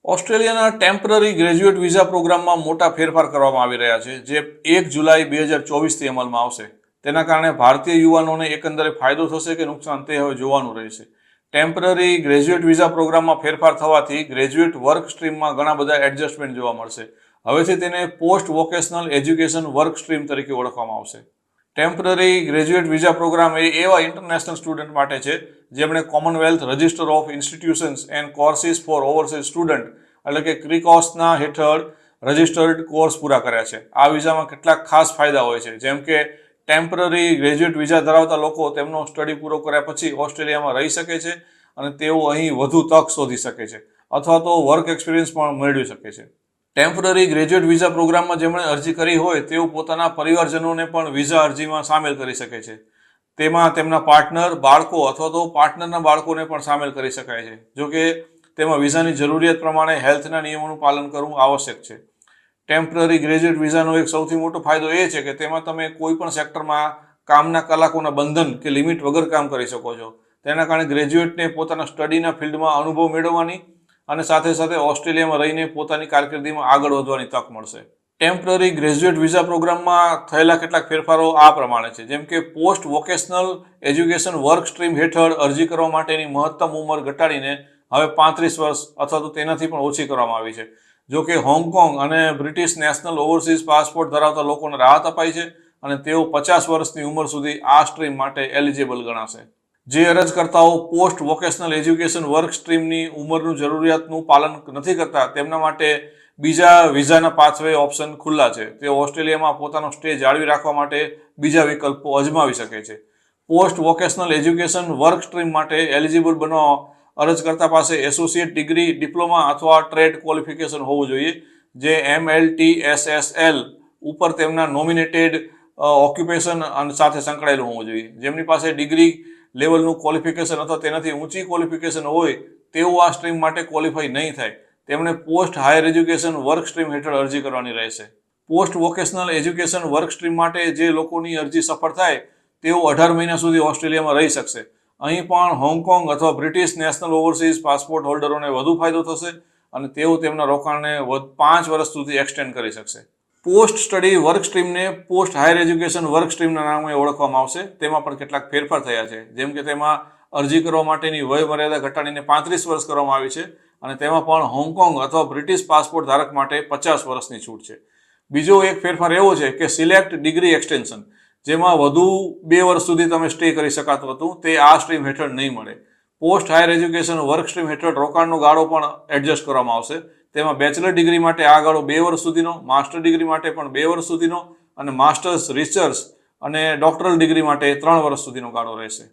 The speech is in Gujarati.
ઓસ્ટ્રેલિયાના ટેમ્પરરી ગ્રેજ્યુએટ વિઝા પ્રોગ્રામમાં મોટા ફેરફાર કરવામાં આવી રહ્યા છે, જે 1 જુલાઈ 2024થી અમલમાં આવશે. તેના કારણે ભારતીય યુવાનોને એકંદરે ફાયદો થશે કે નુકસાન તે હવે જોવાનું રહેશે. ટેમ્પરરી ગ્રેજ્યુએટ વિઝા પ્રોગ્રામમાં ફેરફાર થવાથી ગ્રેજ્યુએટ વર્ક સ્ટ્રીમમાં ઘણા બધા એડજસ્ટમેન્ટ જોવા મળશે. હવેથી તેને post vocational education work stream તરીકે ઓળખવામાં આવશે. ટેમ્પરરી ગ્રેજ્યુએટ વિઝા પ્રોગ્રામ એ એવા ઇન્ટરનેશનલ સ્ટુડન્ટ માટે છે જેમણે commonwealth register of institutions and courses for overseas student એટલે કે ક્રિકોસના હેઠળ રજિસ્ટર્ડ કોર્સ પૂરા કર્યા છે. આ વિઝામાં કેટલાક ખાસ ફાયદા હોય છે, જેમ કે ટેમ્પરરી ગ્રેજ્યુએટ વિઝા ધરાવતા લોકો તેમનો સ્ટડી પૂરો કર્યા પછી ઓસ્ટ્રેલિયામાં રહી શકે છે અને તેઓ અહીં વધુ તક શોધી શકે છે અથવા તો વર્ક એક્સપિરિયન્સ પણ મેળવી શકે છે. ટેમ્પરરી ગ્રેજ્યુએટ વિઝા પ્રોગ્રામમાં જેમણે અરજી કરી હોય તેઓ પોતાના પરિવારજનોને પણ વિઝા અરજીમાં સામેલ કરી શકે છે. તેમાં તેમના પાર્ટનર, બાળકો અથવા તો પાર્ટનરના બાળકોને પણ સામેલ કરી શકાય છે. જોકે તેમાં વિઝાની જરૂરિયાત પ્રમાણે હેલ્થના નિયમોનું પાલન કરવું આવશ્યક છે. ટેમ્પરરી ગ્રેજ્યુએટ વિઝાનો એક સૌથી મોટો ફાયદો એ છે કે તેમાં તમે કોઈ પણ સેક્ટરમાં કામના કલાકોના બંધન કે લિમિટ વગર કામ કરી શકો છો. તેના કારણે ગ્રેજ્યુએટને પોતાના સ્ટડીના ફિલ્ડમાં અનુભવ મેળવવાની અને સાથે સાથે ઓસ્ટ્રેલિયામાં રહીને પોતાની કારકિર્દીમાં આગળ વધવાની તક મળશે. ટેમ્પરરી ગ્રેજ્યુએટ વિઝા પ્રોગ્રામમાં થયેલા કેટલાક ફેરફારો આ પ્રમાણે છે, જેમ કે post vocational education work stream હેઠળ અરજી કરવા માટેની મહત્તમ ઉંમર ઘટાડીને હવે 35 વર્ષ અથવા તો તેનાથી પણ ઓછી કરવામાં આવી છે. જો કે હોંગકોંગ અને બ્રિટિશ નેશનલ ઓવરસીઝ પાસપોર્ટ ધરાવતા લોકોને રાહત અપાઈ છે અને તેઓ 50 વર્ષની ઉંમર સુધી આ સ્ટ્રીમ માટે એલિજિબલ ગણાશે. જે અરજકર્તાઓ પોસ્ટ વોકેશનલ એજ્યુકેશન વર્ક સ્ટ્રીમની ઉંમરનું જરૂરિયાતનું પાલન નથી કરતા તેમના માટે બીજા વિઝાના પાથવે ઓપ્શન ખુલ્લા છે. તેઓ ઓસ્ટ્રેલિયામાં પોતાનો સ્ટે જાળવી રાખવા માટે બીજા વિકલ્પો અજમાવી શકે છે. Post vocational education work stream માટે એલિજિબલ બનવા અરજકર્તા પાસે એસોસિએટ ડિગ્રી, ડિપ્લોમા અથવા ટ્રેડ ક્વોલિફિકેશન હોવું જોઈએ, જે MLTSSL ઉપર તેમના નોમિનેટેડ ઓક્યુપેશન સાથે સંકળાયેલું હોવું જોઈએ. જેમની પાસે ડિગ્રી લેવલનું ક્વોલિફિકેશન અથવા તેનાથી ઊંચી ક્વોલિફિકેશન હોય તેઓ આ સ્ટ્રીમ માટે ક્વોલિફાઈ નહીં થાય. તેમણે post higher education work stream હેઠળ અરજી કરવાની રહેશે. Post vocational education work stream માટે જે લોકોની અરજી સફળ થાય તેઓ 18 મહિના સુધી ઓસ્ટ્રેલિયામાં રહી શકશે. અહીં પણ હોંગકોંગ અથવા બ્રિટિશ નેશનલ ઓવરસીઝ પાસપોર્ટ હોલ્ડરોને વધુ ફાયદો થશે અને તેઓ તેમના રોકાણને 5 વર્ષ સુધી એક્સટેન્ડ કરી શકશે. પોસ્ટ સ્ટડી વર્ક સ્ટ્રીમને પોસ્ટ હાયર એજ્યુકેશન વર્ક સ્ટ્રીમના નામે ઓળખવામાં આવશે. તેમાં પણ કેટલાક ફેરફાર થયા છે, જેમ કે તેમાં અરજી કરવા માટેની વય મર્યાદા ઘટાડીને 35 વર્ષ કરવામાં આવી છે અને તેમાં પણ હોંગકોંગ અથવા બ્રિટિશ પાસપોર્ટ ધારક માટે 50 વર્ષની છૂટ છે. બીજો એક ફેરફાર એવો છે કે સિલેક્ટ ડિગ્રી એક્સટેન્શન, જેમાં વધુ 2 વર્ષ સુધી તમે સ્ટે કરી શકાતું હતું, તે આ સ્ટ્રીમ હેઠળ નહીં મળે. Post higher education work stream હેઠળ રોકાણનો ગાળો પણ એડજસ્ટ કરવામાં આવશે. તેમાં બેચલર ડિગ્રી માટે આ ગાળો 2 વર્ષ સુધીનો, માસ્ટર ડિગ્રી માટે પણ 2 વર્ષ સુધીનો અને માસ્ટર્સ રિસર્ચ અને ડોક્ટરલ ડિગ્રી માટે 3 વર્ષ સુધીનો ગાળો રહેશે.